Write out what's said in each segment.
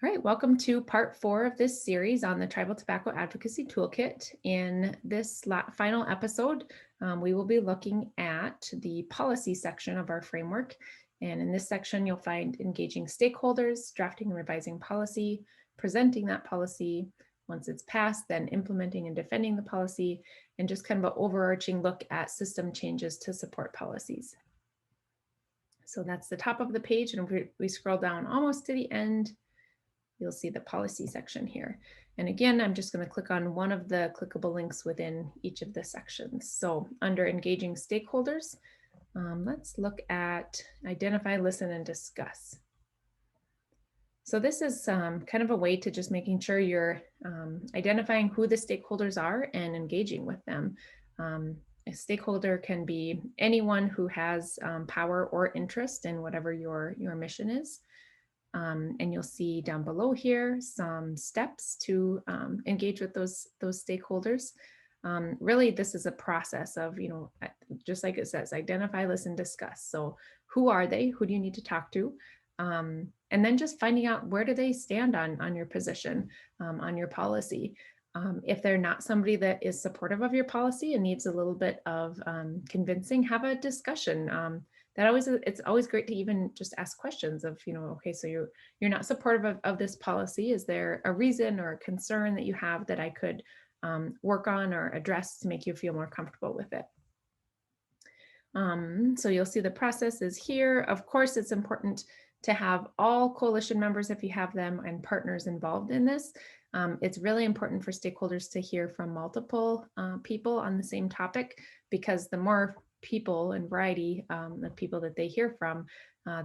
All right, welcome to part 4 of this series on the Tribal Tobacco Advocacy Toolkit. In this final episode, we will be looking at the policy section of our framework. And in this section, you'll find engaging stakeholders, drafting and revising policy, presenting that policy once it's passed, then implementing and defending the policy, and just kind of an overarching look at system changes to support policies. So that's the top of the page, and if we scroll down almost to the end, you'll see the policy section here. And again, I'm just going to click on one of the clickable links within each of the sections. So under engaging stakeholders, let's look at identify, listen, and discuss. So this is kind of a way to just making sure you're identifying who the stakeholders are and engaging with them. A stakeholder can be anyone who has power or interest in whatever your mission is. And you'll see down below here some steps to engage with those stakeholders. Really, this is a process of, just like it says, identify, listen, discuss. So who are they? Who do you need to talk to? And then just finding out where do they stand on your position, on your policy. If they're not somebody that is supportive of your policy and needs a little bit of convincing, have a discussion. It's always great to even just ask questions of, okay, so you're not supportive of this policy. Is there a reason or a concern that you have that I could work on or address to make you feel more comfortable with it? So you'll see the process is here. Of course, it's important to have all coalition members, if you have them, and partners involved in this. It's really important for stakeholders to hear from multiple people on the same topic, because the more people and variety of people that they hear from,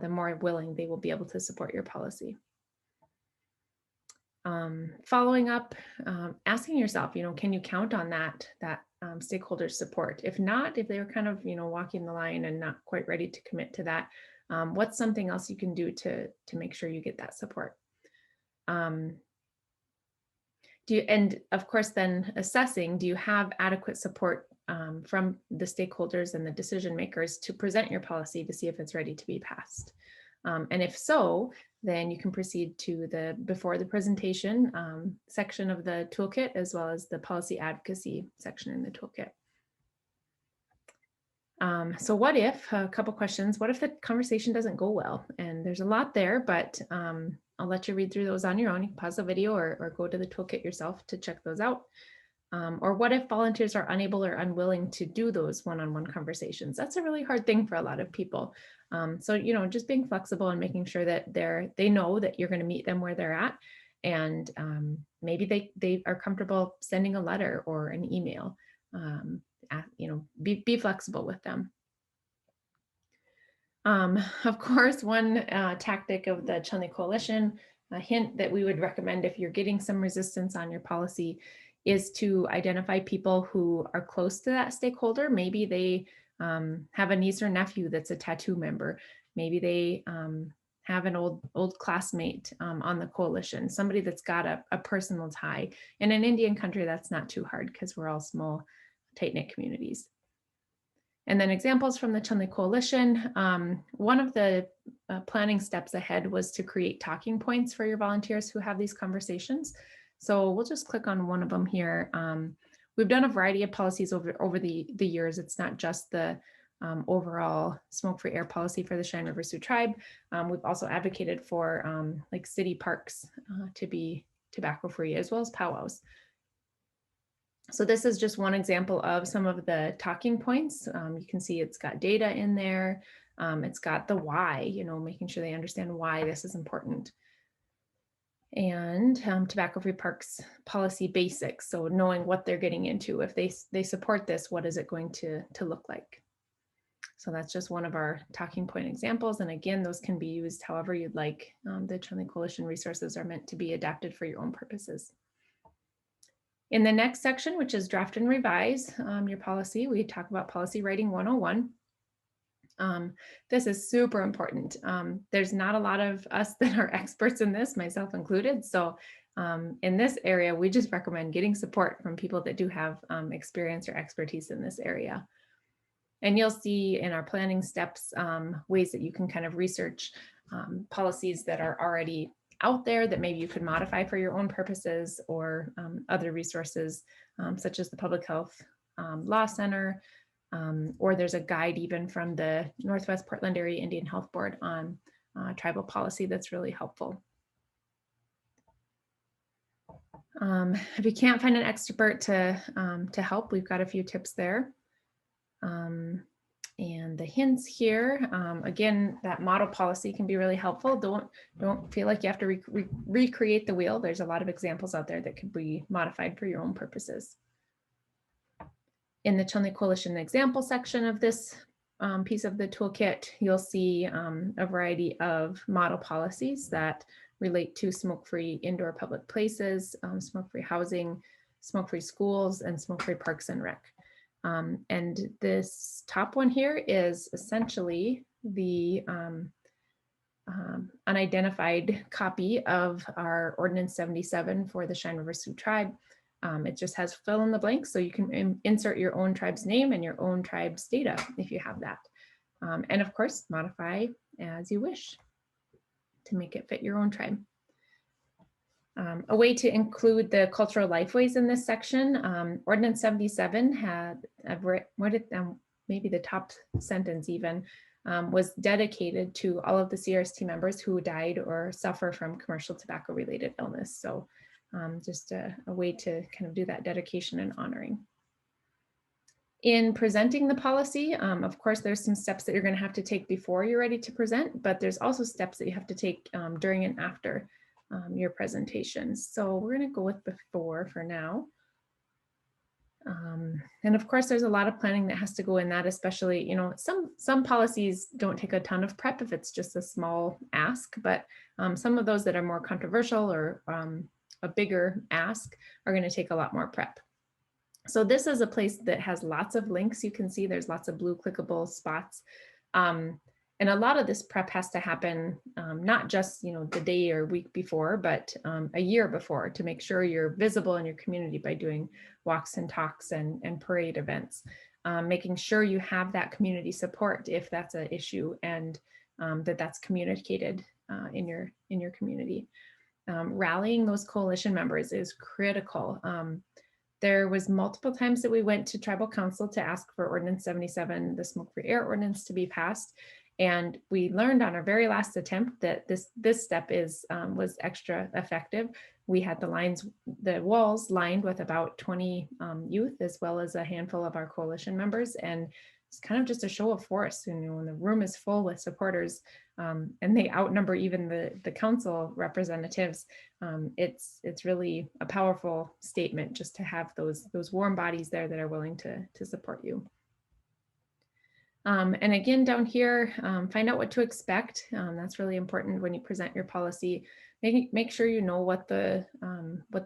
the more willing they will be able to support your policy. Following up, asking yourself, can you count on that stakeholder support? If not, if they were kind of, walking the line and not quite ready to commit to that, what's something else you can do to make sure you get that support? And of course, then assessing, do you have adequate support from the stakeholders and the decision makers to present your policy to see if it's ready to be passed? And if so, then you can proceed to the before the presentation section of the toolkit, as well as the policy advocacy section in the toolkit. So what if, a couple questions, what if the conversation doesn't go well? And there's a lot there, but I'll let you read through those on your own. You can pause the video or go to the toolkit yourself to check those out. Or what if volunteers are unable or unwilling to do those one-on-one conversations? That's a really hard thing for a lot of people. So, just being flexible and making sure that they know that you're going to meet them where they're at. And maybe they are comfortable sending a letter or an email. Be flexible with them. Of course, one tactic of the Chunli Coalition, a hint that we would recommend if you're getting some resistance on your policy, is to identify people who are close to that stakeholder. Maybe they have a niece or nephew that's a tattoo member. Maybe they have an old classmate on the coalition, somebody that's got a personal tie. In an Indian country, that's not too hard because we're all small, tight-knit communities. And then examples from the Chunli Coalition. One of the planning steps ahead was to create talking points for your volunteers who have these conversations. So we'll just click on one of them here. We've done a variety of policies over the years. It's not just the overall smoke-free air policy for the Cheyenne River Sioux Tribe. We've also advocated for like city parks to be tobacco-free, as well as powwows. So this is just one example of some of the talking points. You can see it's got data in there. It's got the why, making sure they understand why this is important. And tobacco-free parks policy basics. So knowing what they're getting into. If they support this, what is it going to look like? So that's just one of our talking point examples. And again, those can be used however you'd like. The Chunli Coalition resources are meant to be adapted for your own purposes. In the next section, which is draft and revise your policy, we talk about policy writing 101. This is super important. There's not a lot of us that are experts in this, myself included. So in this area, we just recommend getting support from people that do have experience or expertise in this area. And you'll see in our planning steps ways that you can kind of research policies that are already out there that maybe you could modify for your own purposes, or other resources such as the Public Health Law Center, or there's a guide even from the Northwest Portland Area Indian Health Board on tribal policy that's really helpful. If you can't find an expert to help, we've got a few tips there. And the hints here, again, that model policy can be really helpful. Don't feel like you have to recreate the wheel. There's a lot of examples out there that could be modified for your own purposes. In the Chunli Coalition example section of this piece of the toolkit, you'll see a variety of model policies that relate to smoke-free indoor public places, smoke-free housing, smoke-free schools, and smoke-free parks and rec. And this top one here is essentially the unidentified copy of our Ordinance 77 for the Cheyenne River Sioux tribe. It just has fill in the blanks, so you can insert your own tribe's name and your own tribe's data if you have that. And of course, modify as you wish to make it fit your own tribe. A way to include the cultural lifeways in this section, Ordinance 77 had, maybe the top sentence even, was dedicated to all of the CRST members who died or suffer from commercial tobacco related illness. So just a way to kind of do that dedication and honoring. In presenting the policy, of course, there's some steps that you're going to have to take before you're ready to present, but there's also steps that you have to take during and after your presentations. So we're going to go with before for now. And of course, there's a lot of planning that has to go in that, especially, you know, some policies don't take a ton of prep if it's just a small ask, but some of those that are more controversial or a bigger ask are going to take a lot more prep. So this is a place that has lots of links. You can see there's lots of blue clickable spots. And a lot of this prep has to happen not just, you know, the day or week before, but a year before, to make sure you're visible in your community by doing walks and talks and parade events, making sure you have that community support if that's an issue, and that's communicated in your community. Rallying those coalition members is critical. There was multiple times that we went to tribal council to ask for Ordinance 77, the smoke-free air ordinance, to be passed. And we learned on our very last attempt that this step was extra effective. We had the walls lined with about 20 youth, as well as a handful of our coalition members. And it's kind of just a show of force. You know, when the room is full with supporters and they outnumber even the council representatives, it's really a powerful statement just to have those warm bodies there that are willing to support you. And again, down here, find out what to expect. That's really important when you present your policy. Make sure you know what the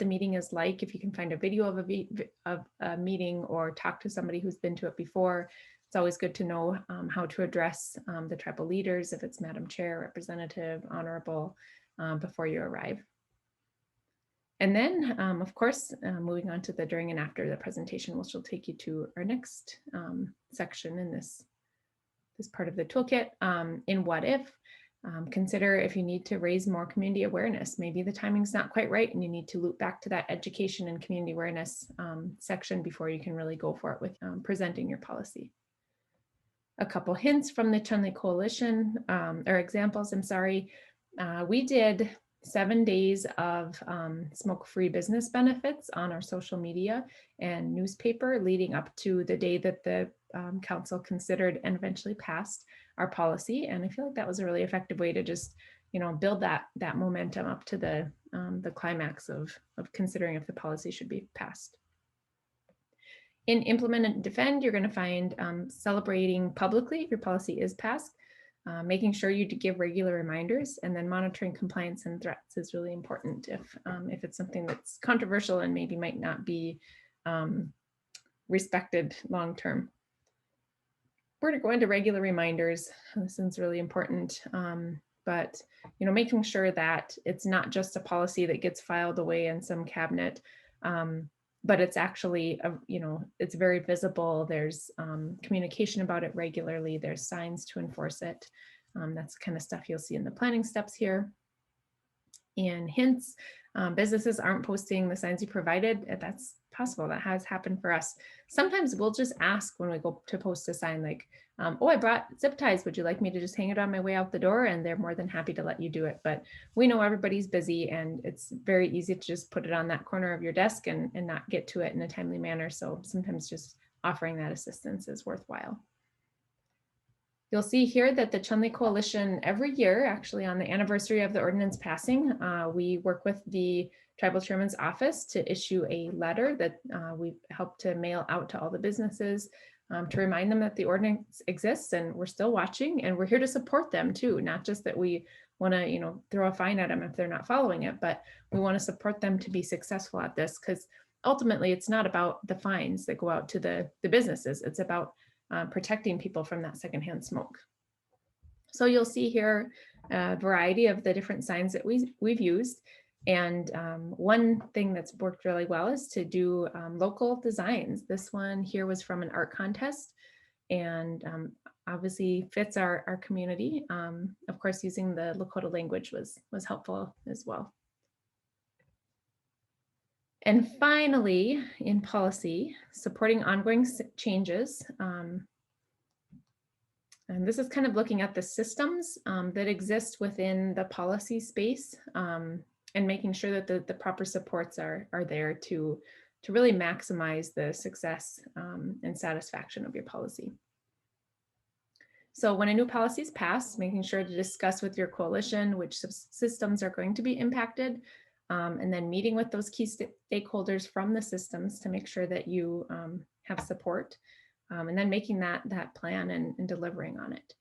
meeting is like. If you can find a video of a meeting or talk to somebody who's been to it before, it's always good to know how to address the tribal leaders, if it's Madam Chair, Representative, Honorable, before you arrive. And then, of course, moving on to the during and after the presentation, which will take you to our next section in this part of the toolkit. In what if, consider if you need to raise more community awareness. Maybe the timing's not quite right and you need to loop back to that education and community awareness section before you can really go for it with presenting your policy. A couple hints from the Chunli Coalition, or examples, I'm sorry. We did 7 days of smoke-free business benefits on our social media and newspaper leading up to the day that the council considered and eventually passed our policy. And I feel like that was a really effective way to just, you know, build that momentum up to the climax of considering if the policy should be passed. In implement and defend, you're going to find celebrating publicly if your policy is passed, making sure you give regular reminders, and then monitoring compliance and threats is really important if it's something that's controversial and maybe might not be respected long term. We're going to go into regular reminders. This is really important, but you know, making sure that it's not just a policy that gets filed away in some cabinet, but it's actually, you know, it's very visible. There's communication about it regularly. There's signs to enforce it. That's the kind of stuff you'll see in the planning steps here. and hints. Businesses aren't posting the signs you provided. That's possible. That has happened for us. Sometimes we'll just ask when we go to post a sign like, oh, I brought zip ties. Would you like me to just hang it on my way out the door? And they're more than happy to let you do it. But we know everybody's busy and it's very easy to just put it on that corner of your desk and not get to it in a timely manner. So sometimes just offering that assistance is worthwhile. You'll see here that the Chunli Coalition every year, actually on the anniversary of the ordinance passing, we work with the Tribal Chairman's Office to issue a letter that we help to mail out to all the businesses to remind them that the ordinance exists and we're still watching and we're here to support them too. Not just that we want to, throw a fine at them if they're not following it, but we want to support them to be successful at this because ultimately it's not about the fines that go out to the businesses. It's about protecting people from that secondhand smoke. So you'll see here a variety of the different signs that we've used. And one thing that's worked really well is to do local designs. This one here was from an art contest and obviously fits our community. Of course, using the Lakota language was helpful as well. And finally, in policy, supporting ongoing changes. And this is kind of looking at the systems that exist within the policy space and making sure that the proper supports are there to really maximize the success and satisfaction of your policy. So when a new policy is passed, making sure to discuss with your coalition which systems are going to be impacted, and then meeting with those key stakeholders from the systems to make sure that you have support, and then making that plan and delivering on it.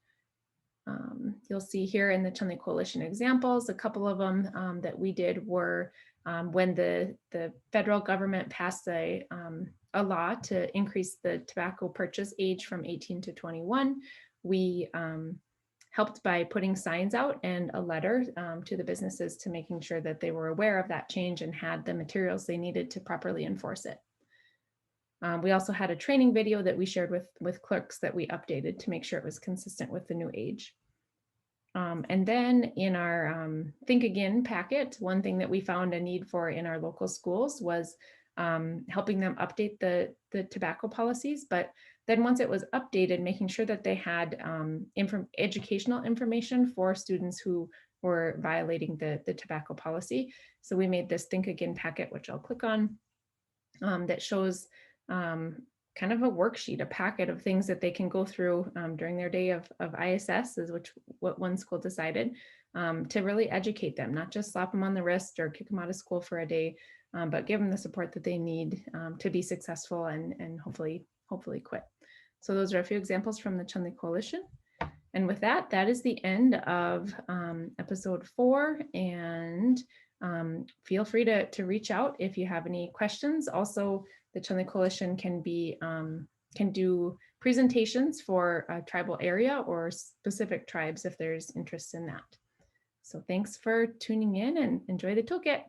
You'll see here in the Chunli Coalition examples, a couple of them that we did were when the federal government passed a law to increase the tobacco purchase age from 18 to 21. We helped by putting signs out and a letter to the businesses to making sure that they were aware of that change and had the materials they needed to properly enforce it. We also had a training video that we shared with clerks that we updated to make sure it was consistent with the new age. And then in our Think Again packet, one thing that we found a need for in our local schools was helping them update the tobacco policies. But then once it was updated, making sure that they had educational information for students who were violating the tobacco policy. So we made this Think Again packet, which I'll click on, that shows kind of a worksheet, a packet of things that they can go through during their day of ISS, is what one school decided, to really educate them, not just slap them on the wrist or kick them out of school for a day, but give them the support that they need to be successful and hopefully quit. So those are a few examples from the Chunli Coalition. And with that, that is the end of episode 4. And feel free to reach out if you have any questions. Also, the Chunli Coalition can do presentations for a tribal area or specific tribes if there's interest in that. So thanks for tuning in and enjoy the toolkit.